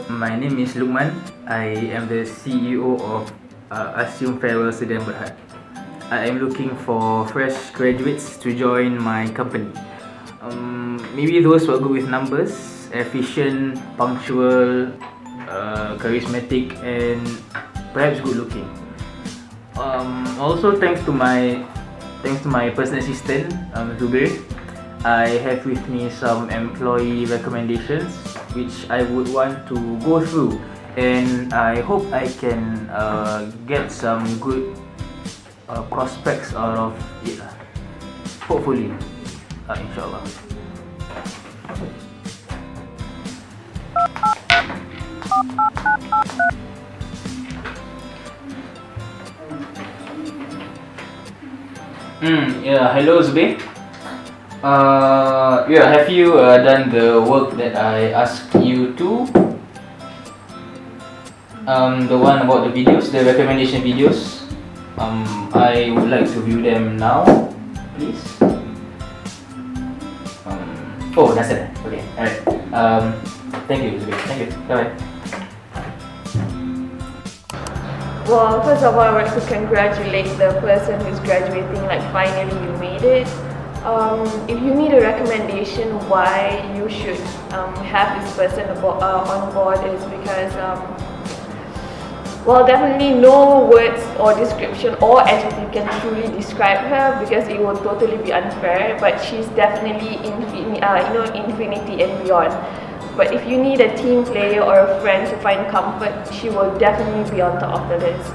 My name is Lukman. I am the CEO of Asiiumfarewell Sdn Bhd. I am looking for fresh graduates to join my company. Maybe those who are good with numbers, efficient, punctual, charismatic, and perhaps good looking. Also, thanks to my personal assistant, Zubir, I have with me some employee recommendations which I would want to go through, and I hope I can get some good prospects out of it. Hopefully, inshallah. Yeah, hello Zubir. Yeah, have you done the work that I asked you to? The one about the videos, the recommendation videos. I would like to view them now, please. Oh, that's it. Okay, alright. Thank you, Zubir. Thank you. Bye. Well, first of all, I want to congratulate the person who's graduating, like finally you made it. If you need a recommendation why you should have this person on board is because, well, definitely no words or description or adjective can truly describe her because it will totally be unfair, but she's definitely infinity and beyond. But if you need a team player or a friend to find comfort, she will definitely be on top of the list.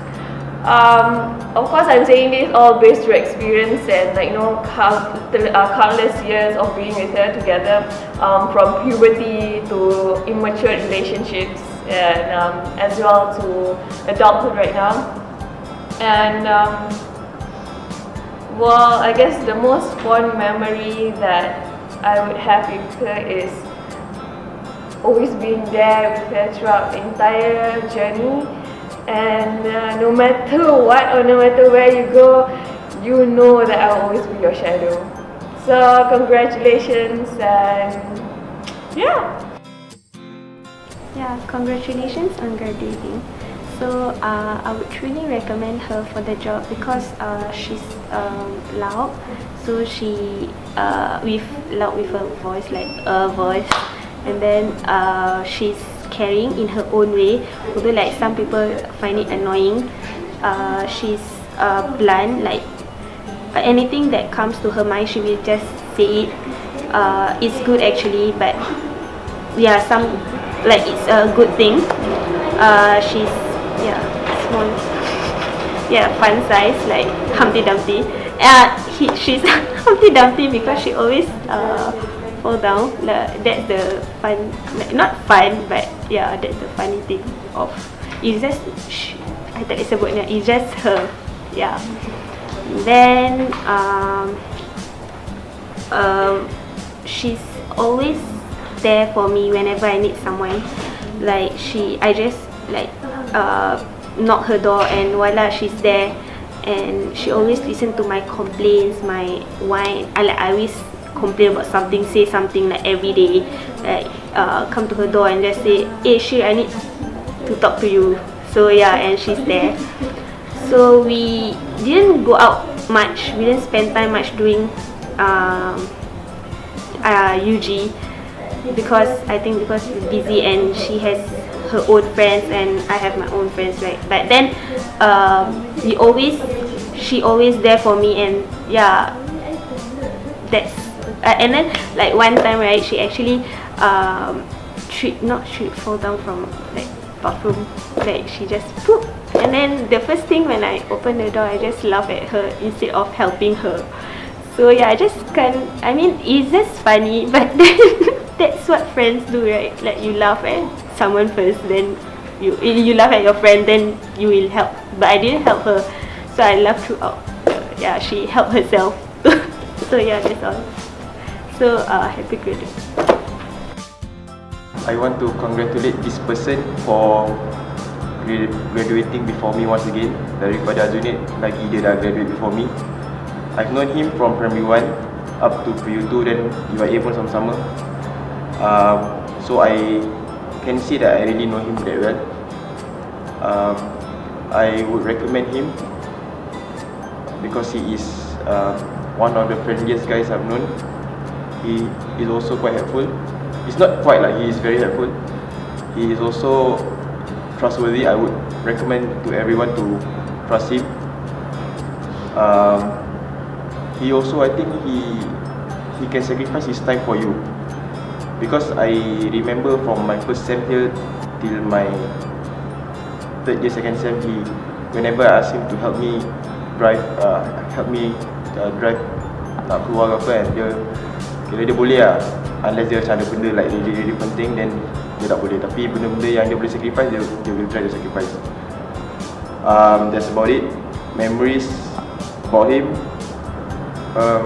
Of course, I'm saying this all based through experience and countless years of being with her together, from puberty to immature relationships and as well to adulthood right now. And well, I guess the most fond memory that I would have with her is always being there with her throughout the entire journey, and no matter what or no matter where you go, you know that I'll always be your shadow. So congratulations, and yeah. Yeah, congratulations on graduating. So I would truly recommend her for the job because she's loud. So she with her voice, like a voice. And then she's caring in her own way, although like some people find it annoying. She's blunt, like anything that comes to her mind she will just say it. It's good actually, but yeah, some like it's a good thing. She's small, fun size, like Humpty Dumpty. She's Humpty Dumpty because she always fall down. That's the fun, not fun, but yeah, that's the funny thing of it's just I tak boleh sebutnya, it's just her. Yeah. Then she's always there for me whenever I need someone. Like I just like knock her door and voila, she's there, and she always listen to my complaints, my whine. I always complain about something, say something like every day, like come to her door and just say, hey Shi, I need to talk to you. So yeah, and she's there. So we didn't go out much, we didn't spend time much doing UG because we're busy and she has her own friends and I have my own friends, right? But then she always there for me, and yeah, that's and then like one time, right, she actually fall down from like bathroom, like she just poop, and then the first thing when I open the door I just laugh at her instead of helping her. So yeah, I just can't, I mean it's just funny, but then that's what friends do, right? Like you laugh at someone first, then you laugh at your friend, then you will help. But I didn't help her, so I laughed throughout. Yeah, she helped herself. So yeah, that's all. So happy graduation. I want to congratulate this person for graduating before me once again. Daripada Azunit lagi dia dah graduate before me. I've known him from primary 1 up to PU2, then UIA pun sama-sama. So I can see that I really know him very well. I would recommend him because he is one of the friendliest guys I've known. He is also quite helpful. It's not quite like he is very helpful. He is also trustworthy. I would recommend to everyone to trust him. He also, I think he can sacrifice his time for you, because I remember from my first sem here till my third year second sem, whenever I ask him to help me drive nak keluar ke apa kan, dia boleh lah, unless dia macam ada benda like really penting, then dia tak boleh. Tapi benda-benda yang dia boleh sacrifice, dia will try to sacrifice. That's about it. Memories about him,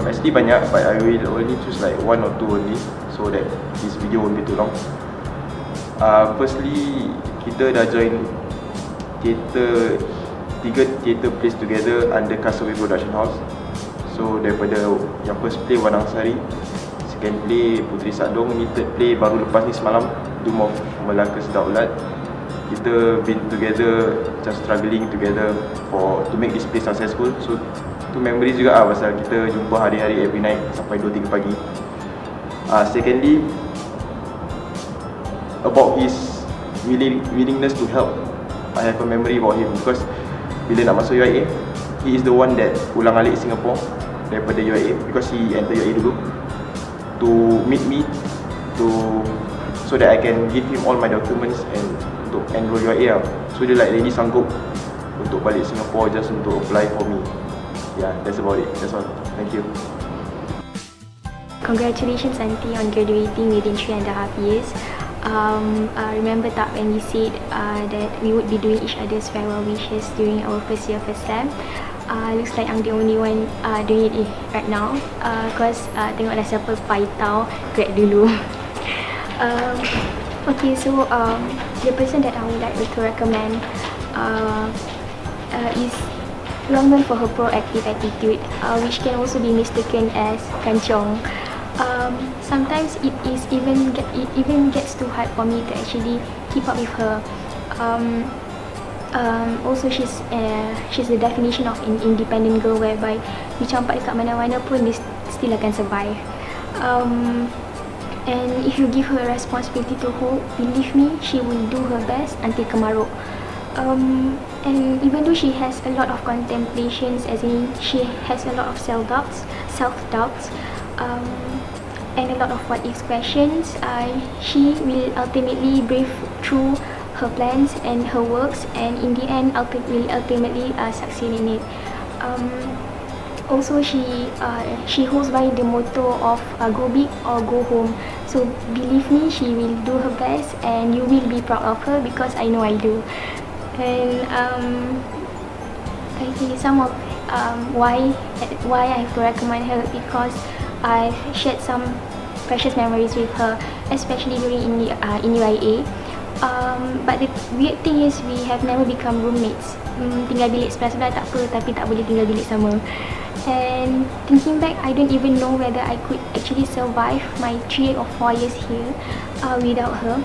actually banyak, but I will only choose like 1 or 2 only, so that this video won't be too long. Firstly, kita dah join theatre, 3 theatre plays together under Castaway Production House. So daripada yang first play Wanang Sari, second play Puteri Sadong, ni third play baru lepas ni semalam, Doom of Melaka Sedaulat. Kita been together, just struggling together to make this play successful. So tu memories juga lah, pasal kita jumpa hari-hari every night sampai 2-3 pagi. Secondly, about his willingness to help, I have a memory about him, because bila nak masuk UIA, he is the one that ulang-alik Singapore daripada UIA, because he enter UIA dulu, to meet me, so that I can give him all my documents and untuk enroll UIA lah. So dia like really sanggup untuk balik Singapore just untuk apply for me. Yeah, that's about it. That's all. Thank you. Congratulations Auntie on graduating within 3.5 years. Remember tak when we said that we would be doing each other's farewell wishes during our first year first sem? Looks like I'm the only one doing it right now, because tengoklah siapa paitao grad dulu. Okay, so the person that I would like to recommend is well known for her proactive attitude, which can also be mistaken as kanchong. Sometimes it even gets too hard for me to actually keep up with her. Also she's the definition of an independent girl, whereby you campak dekat mana-mana pun dia still akan survive. And if you give her a responsibility to hold, believe me, she will do her best until kemaruk. And even though she has a lot of contemplations, as in she has a lot of self-doubts, and a lot of what-if questions, she will ultimately brave through her plans and her works, and in the end will ultimately succeed in it. Also, she holds by the motto of go big or go home. So believe me, she will do her best, and you will be proud of her, because I know I do. And I think some of why I have to recommend her, because I've shared some precious memories with her, especially during in UIA. But the weird thing is, we have never become roommates. Tinggal bilik sebelah-sebelah tak apa, tapi tak boleh tinggal bilik sama. And thinking back, I don't even know whether I could actually survive my 3 or 4 years here without her.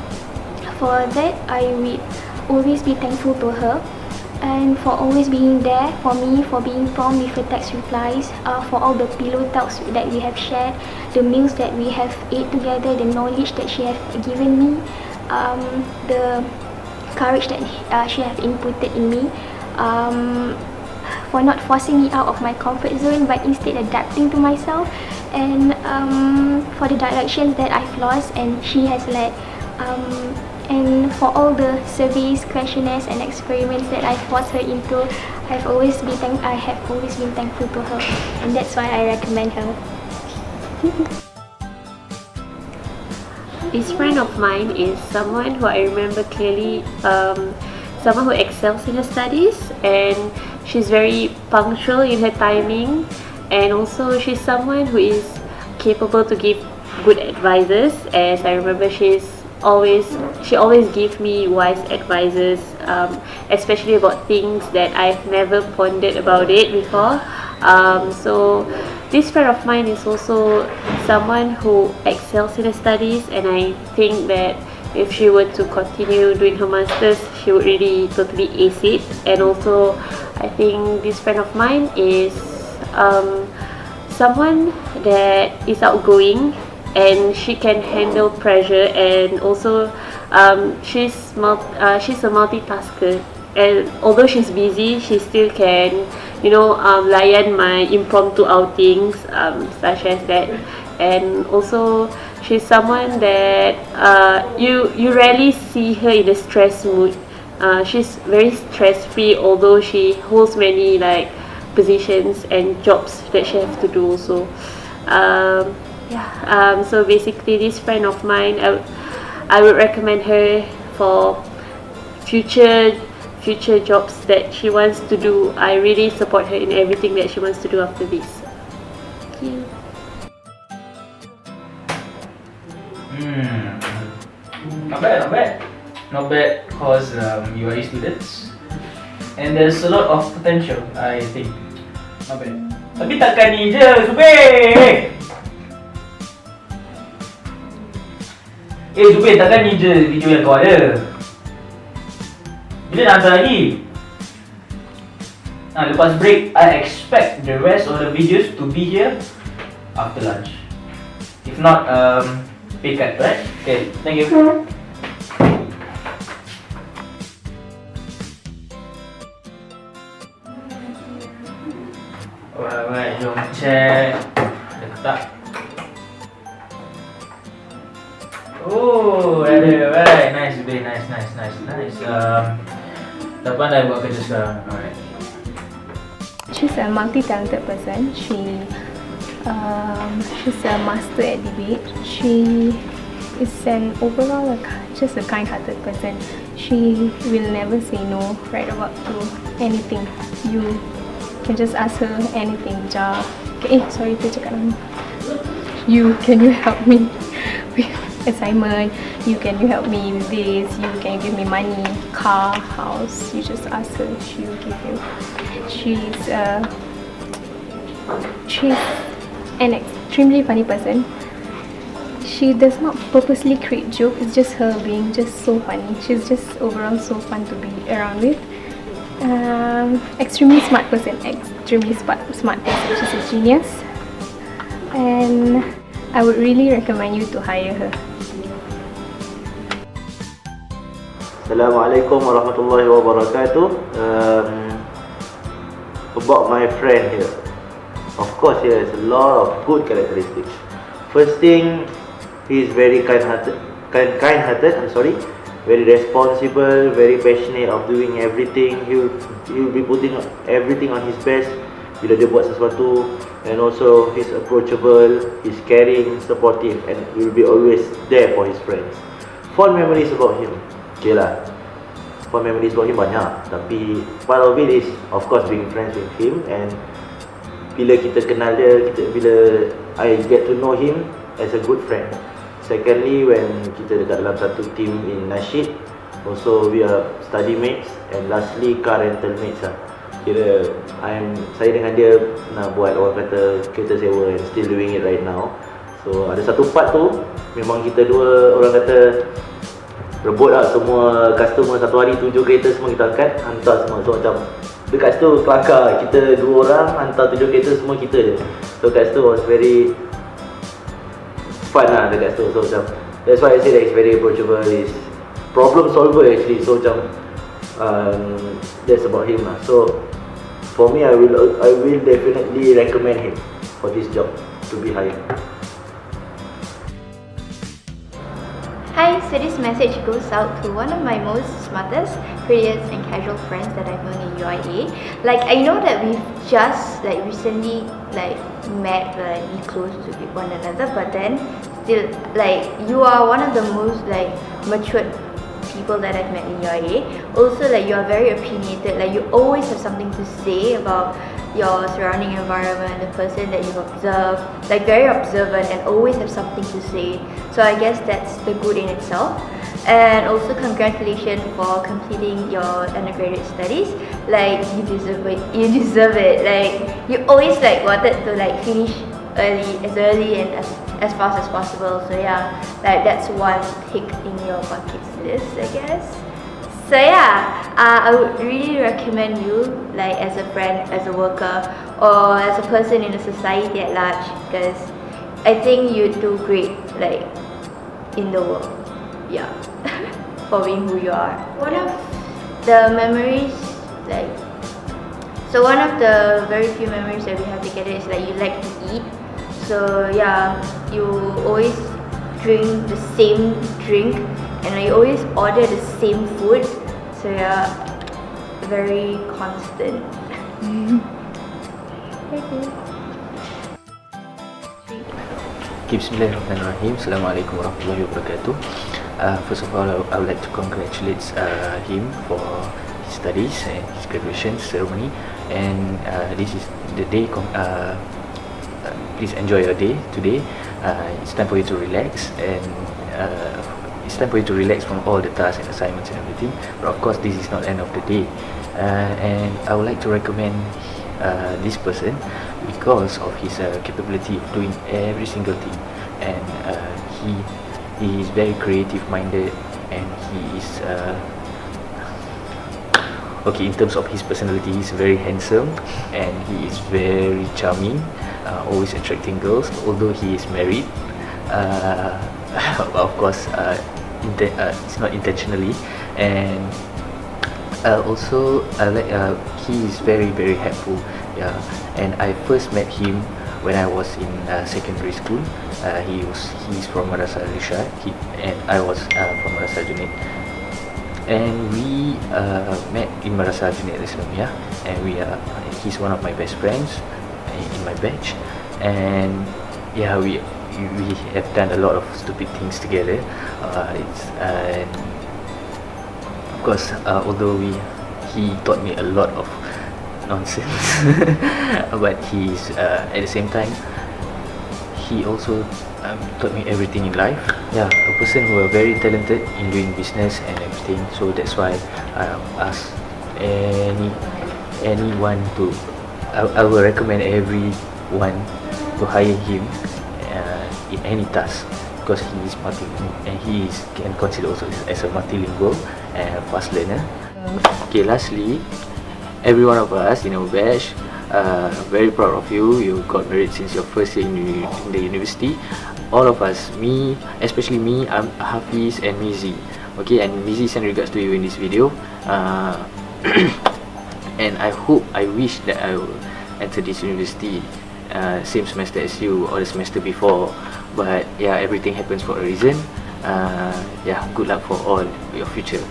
For that, I will always be thankful to her, and for always being there for me, for being prompt with her text replies, for all the pillow talks that we have shared, the meals that we have ate together, the knowledge that she has given me, the courage that she has inputted in me, for not forcing me out of my comfort zone, but instead adapting to myself, and for the directions that I've lost and she has led, and for all the surveys, questionnaires and experiments that I've forced her into. I have always been thankful to her, and that's why I recommend her. This friend of mine is someone who I remember clearly, someone who excels in her studies, and she's very punctual in her timing, and also she's someone who is capable to give good advices, as I remember she always gives me wise advices, especially about things that I've never pondered about it before. So this friend of mine is also someone who excels in her studies, and I think that if she were to continue doing her masters, she would really totally ace it. And also, I think this friend of mine is someone that is outgoing and she can handle pressure, and also she's a multitasker. And although she's busy, she still can, layan my impromptu outings, such as that. And also, she's someone that you rarely see her in a stress mood. She's very stress-free, although she holds many positions and jobs that she has to do also. So basically, this friend of mine, I would recommend her for future jobs that she wants to do. I really support her in everything that she wants to do after this. Thank you. Not bad, because you are students and there's a lot of potential, I think. Not bad. Tapi takkan ni je, Zubir! Zubir, takkan ni je video yang kau ada? Bila nak hantar lagi? Lepas break, I expect the rest of the videos to be here after lunch. If not, pay cut, right? Okay, thank you. Alright, jom check. Ada ke tak? Oh, ada, right. Nice, Zubir. Nice. Dah pandai buat kerja sekarang. Alright. She's a multi-talented person. She's a master at debate. She is an overall just a kind-hearted person. She will never say no right about to anything. You can just ask her anything. Sorry to cakap nama. Can you help me with assignment? Can you help me with this? Can give me money, car, house? You just ask her, she will give you. She's an extremely funny person. She does not purposely create jokes. It's just her being just so funny. She's just overall so fun to be around with. Extremely smart person. She's a genius, and I would really recommend you to hire her. Assalamualaikum warahmatullahi wabarakatuh. About my friend here, of course he has a lot of good characteristics. First thing, he is very kind-hearted, very responsible, very passionate of doing everything. He'll be putting everything on his best bila dia buat sesuatu. And also he's approachable, he's caring, supportive, and will be always there for his friends. Fond memories about him, okay lah. Fond memories about him banyak, tapi part of it is of course being friends with him. And bila kita kenal dia, bila I get to know him as a good friend. Secondly, when kita dekat dalam satu team in Nasyid, also we are study mates. And lastly, car rental mates lah. Kira saya dengan dia nak buat orang kata kereta sewa, and still doing it right now. So ada satu part tu memang kita dua orang kata rebut lah, semua customer satu hari 7 kereta semua kita angkat, hantar semua. So macam dekat situ kelakar, kita 2 orang hantar 7 kereta semua kita je. So kat situ was very fun lah dekat situ. So macam that's why I say that he's very approachable, he's problem solver actually. So macam that's about him lah. So for me, I will definitely recommend him for this job to be hired. Hi, so this message goes out to one of my most smartest, prettiest and casual friends that I've known in UIA. I know that we've just recently met, be close to one another, but then still you are one of the most matured people that I've met in UIA. Also, you are very opinionated. You always have something to say about your surrounding environment, the person that you've observed. Very observant and always have something to say. So I guess that's the good in itself. And also congratulations for completing your undergraduate studies. You deserve it. You deserve it. You always wanted to finish early and as fast as possible. So yeah, like that's one tick in your bucket list, I guess. So yeah, I would really recommend you, like as a friend, as a worker, or as a person in the society at large, because I think you do great, like in the world. Yeah, for being who you are. One of the memories, like, so one of the very few memories that we have together is like you like to eat. So yeah, you always drink the same drink, and you always order the same food. So yeah, very constant. Bismillahirrahmanirrahim. Assalamualaikum warahmatullahi wabarakatuh. First of all, I would like to congratulate him for his studies and his graduation ceremony. And this is the day. Please enjoy your day today. It's time for you to relax, and it's time for you to relax from all the tasks and assignments and everything. But of course, this is not the end of the day. And I would like to recommend this person because of his capability of doing every single thing, and he is very creative minded, and he is okay, in terms of his personality, he's very handsome and he is very charming, always attracting girls, although he is married. Of course, it's not intentionally. And also he is very helpful. Yeah, and I first met him when I was in secondary school. He's from Madrasah Rishad, and I was from Madrasah Junaid. And we met in Madrasah Junaid Islamiyah, and he's one of my best friends in my batch. And yeah, we have done a lot of stupid things together. And of course, although he taught me a lot of nonsense, but he's at the same time, he also taught me everything in life. Yeah, a person who are very talented in doing business and everything. So that's why I ask anyone to. I will recommend everyone to hire him in any task, because he is and he can consider also as a multilingual and fast learner. Okay, lastly, every one of us in our batch, very proud of you. You got married since your first year in the university. All of us, me, especially me, I'm Hafiz and Mizi. Okay, and Mizi send regards to you in this video. And I wish that I will enter this university same semester as you or the semester before. But yeah, everything happens for a reason. Yeah, good luck for all your future.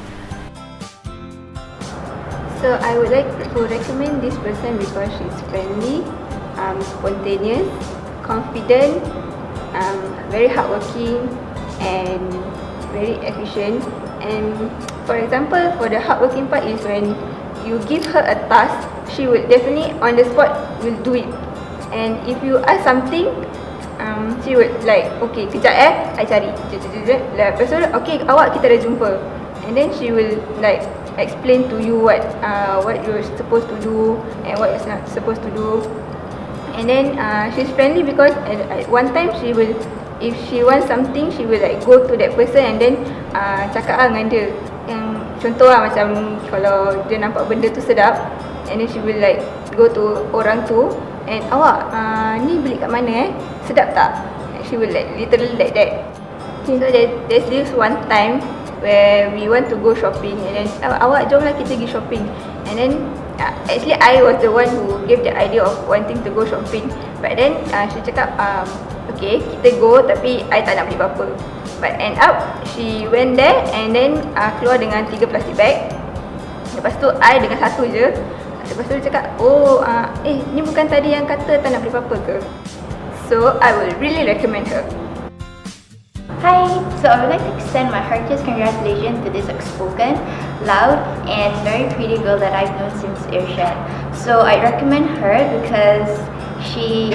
So I would like to recommend this person because she's friendly, spontaneous, confident, very hardworking, and very efficient. And for example, for the hardworking part is when you give her a task, she will definitely on the spot will do it. And if you ask something, she would like, okay, kejap I cari. Lepas tu, okay, awak kita dah jumpa. And then she will like explain to you what you're supposed to do and what you're not supposed to do. And then she's friendly because at one time she will, if she wants something, she will like go to that person and then cakap dengan dia. Yang contoh macam kalau dia nampak benda tu sedap, and then she will like go to orang tu and awak ni beli kat mana sedap tak? And she will like literally like that. So there's this one time where we want to go shopping, and then awak jomlah kita pergi shopping. And then actually I was the one who gave the idea of wanting to go shopping, but then she cakap okay, kita go, tapi I tak nak beli apa-apa. But end up she went there and then keluar dengan 3 plastic bag. Lepas tu I dengan satu je. Lepas tu dia cakap, ni bukan tadi yang kata tak nak beli apa-apa ke? So I will really recommend her. Hi, so I would like to extend my heartiest congratulations to this outspoken, loud, and very pretty girl that I've known since Irshad. So I recommend her because she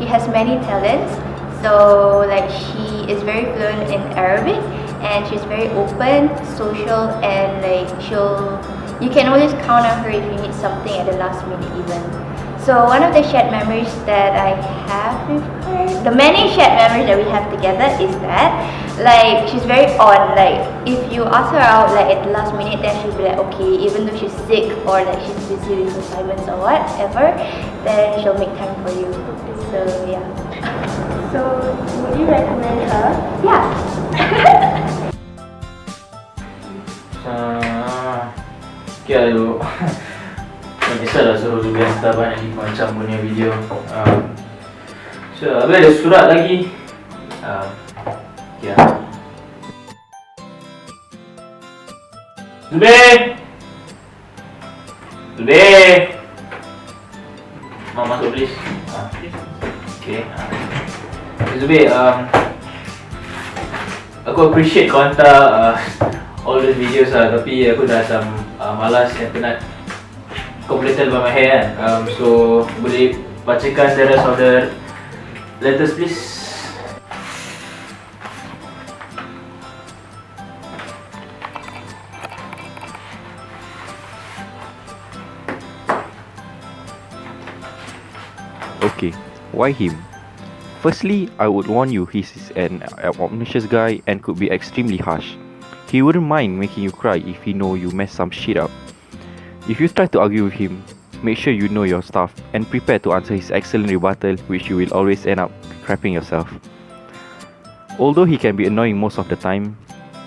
has many talents. So like she is very fluent in Arabic, and she's very open, social, and like you can always count on her if you need something at the last minute even. So one of the shared memories that I have with her, the many shared memories that we have together is that, like, she's very on. Like, if you ask her out like at the last minute, then she'll be like, okay, even though she's sick or like she's busy with assignments or whatever, then she'll make time for you. So yeah. So, would you recommend her? Yeah. Okay aduh. Kisah lah suruh juga hantar banyak ni macam punya video. So, habis ada surat lagi. Okay lah. Zubir! Mau masuk please. Okay. Zubir, aku appreciate kau hantar all those videos lah, tapi aku dah macam malas dan penat completed by my hair kan. So boleh bacakan the rest of the letters please. Okay, why him? Firstly, I would warn you, he's an obnoxious guy and could be extremely harsh. He wouldn't mind making you cry if he know you mess some shit up. If you try to argue with him, make sure you know your stuff and prepare to answer his excellent rebuttal, which you will always end up crapping yourself. Although he can be annoying most of the time,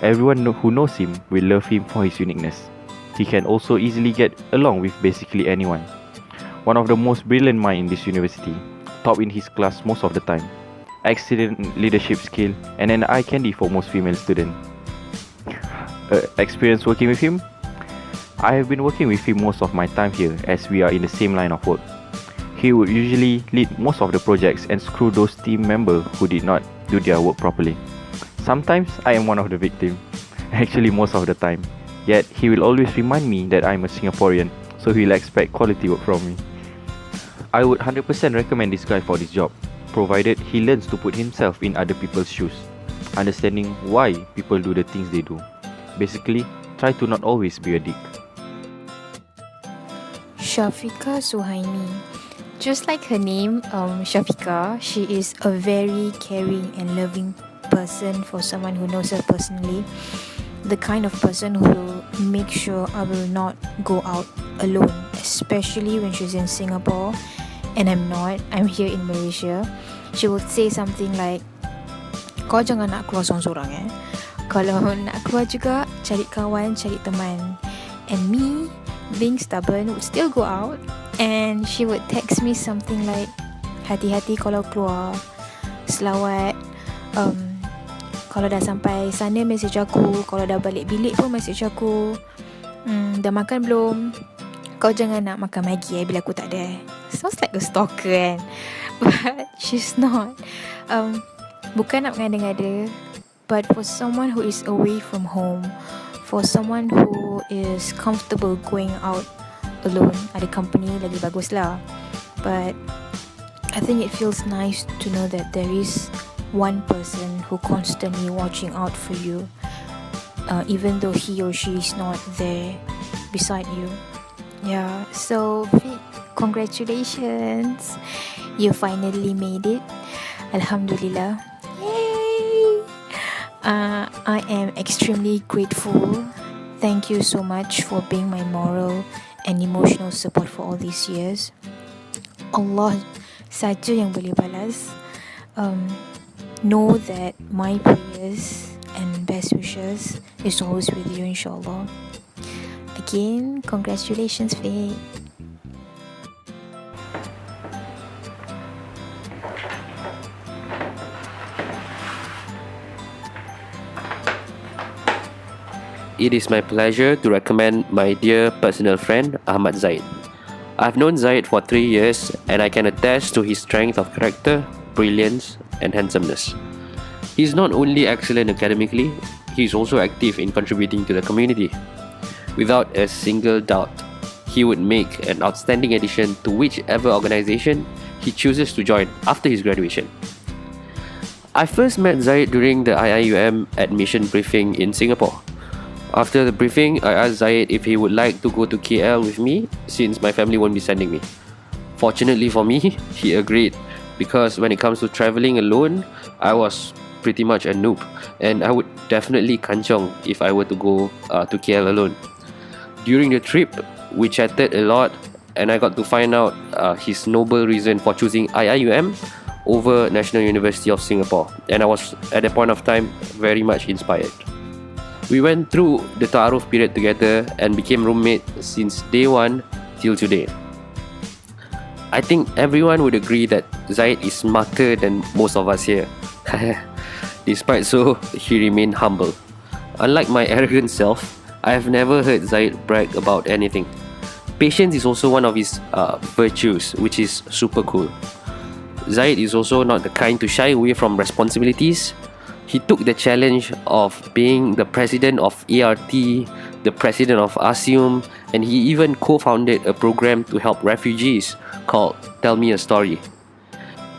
everyone who knows him will love him for his uniqueness. He can also easily get along with basically anyone. One of the most brilliant minds in this university, top in his class most of the time, excellent leadership skill, and an eye candy for most female students. Experience working with him? I have been working with him most of my time here as we are in the same line of work. He would usually lead most of the projects and screw those team members who did not do their work properly. Sometimes I am one of the victims, actually most of the time. Yet he will always remind me that I am a Singaporean, so he will expect quality work from me. I would 100% recommend this guy for this job, provided he learns to put himself in other people's shoes, understanding why people do the things they do. Basically, try to not always be a dick. Shafiqah Suhaimi. Just like her name, Shafiqah, she is a very caring and loving person for someone who knows her personally. The kind of person who will make sure I will not go out alone, especially when she's in Singapore and I'm not, I'm here in Malaysia. She will say something like, kau jangan nak keluar sorang-sorang Kalau nak keluar juga, cari kawan, cari teman. And me, being stubborn, would still go out and she would text me something like, hati-hati kalau keluar, selawat, kalau dah sampai sana message aku, kalau dah balik bilik pun message aku, dah makan belum, kau jangan nak makan Maggi bila aku tak ada. Sounds like a stalker kan, but she's not. Bukan nak mengada-ngada, but for someone who is away from home, for someone who is comfortable going out alone, ada company lagi bagus lah. But I think it feels nice to know that there is one person who constantly watching out for you, even though he or she is not there beside you. Yeah, so congratulations, you finally made it. Alhamdulillah. Yay! I am extremely grateful. Thank you so much for being my moral and emotional support for all these years. Allah saja yang boleh balas. Know that my prayers and best wishes is always with you, inshallah. Again, congratulations, Faye. It is my pleasure to recommend my dear personal friend Ahmad Zaid. I've known Zaid for 3 years and I can attest to his strength of character, brilliance and handsomeness. He's not only excellent academically, he's also active in contributing to the community. Without a single doubt, he would make an outstanding addition to whichever organisation he chooses to join after his graduation. I first met Zaid during the ASIIUM admission briefing in Singapore. After the briefing, I asked Zaid if he would like to go to KL with me since my family won't be sending me. Fortunately for me, he agreed, because when it comes to traveling alone, I was pretty much a noob, and I would definitely kanchong if I were to go to KL alone. During the trip, we chatted a lot, and I got to find out his noble reason for choosing ASIIUM over National University of Singapore, and I was at that point of time very much inspired. We went through the ta'aruf period together and became roommates since day one till today. I think everyone would agree that Zaid is smarter than most of us here. Despite so, he remained humble. Unlike my arrogant self, I have never heard Zaid brag about anything. Patience is also one of his virtues, which is super cool. Zaid is also not the kind to shy away from responsibilities. He took the challenge of being the president of ART, the president of ASIIUM, and he even co-founded a program to help refugees called Tell Me a Story.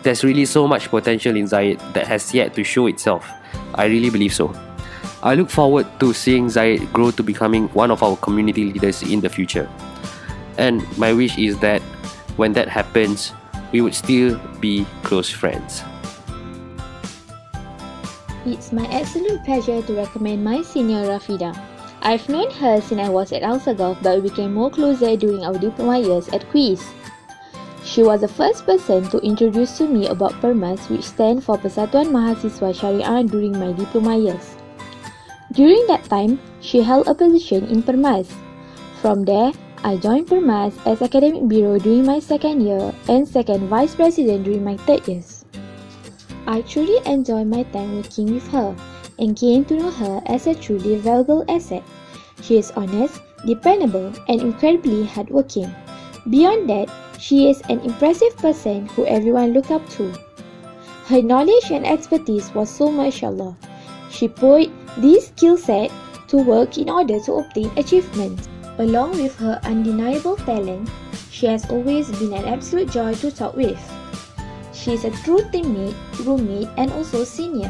There's really so much potential in Zaid that has yet to show itself. I really believe so. I look forward to seeing Zaid grow to becoming one of our community leaders in the future. And my wish is that when that happens, we would still be close friends. It's my absolute pleasure to recommend my senior Rafida. I've known her since I was at Al-Sagaf, but we became more closer during our diploma years at Quiz. She was the first person to introduce to me about Permas, which stand for Persatuan Mahasiswa Syariah, during my diploma years. During that time, she held a position in Permas. From there, I joined Permas as academic bureau during my second year and second vice president during my third years. I truly enjoyed my time working with her and came to know her as a truly valuable asset. She is honest, dependable, and incredibly hardworking. Beyond that, she is an impressive person who everyone looked up to. Her knowledge and expertise was so mashallah. She put this skill set to work in order to obtain achievements. Along with her undeniable talent, she has always been an absolute joy to talk with. She is a true teammate, roommate, and also senior.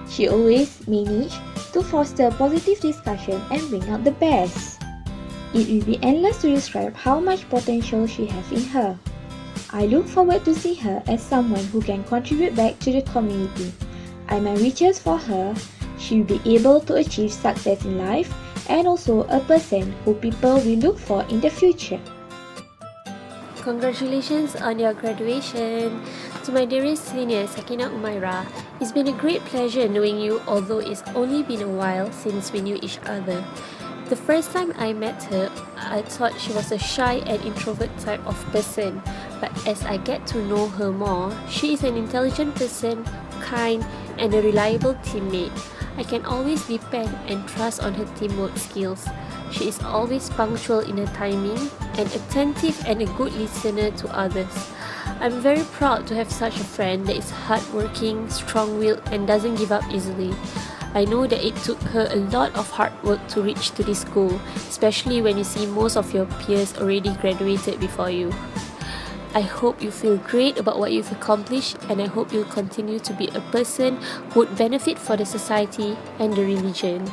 She always managed to foster positive discussion and bring out the best. It will be endless to describe how much potential she has in her. I look forward to see her as someone who can contribute back to the community. I my wishes for her, she will be able to achieve success in life and also a person who people will look for in the future. Congratulations on your graduation. To my dearest senior, Sakina Umaira, it's been a great pleasure knowing you, although it's only been a while since we knew each other. The first time I met her, I thought she was a shy and introvert type of person, but as I get to know her more, she is an intelligent person, kind, and a reliable teammate. I can always depend and trust on her teamwork skills. She is always punctual in her timing and attentive and a good listener to others. I'm very proud to have such a friend that is hardworking, strong-willed, and doesn't give up easily. I know that it took her a lot of hard work to reach to this goal, especially when you see most of your peers already graduated before you. I hope you feel great about what you've accomplished, and I hope you'll continue to be a person who would benefit for the society and the religion.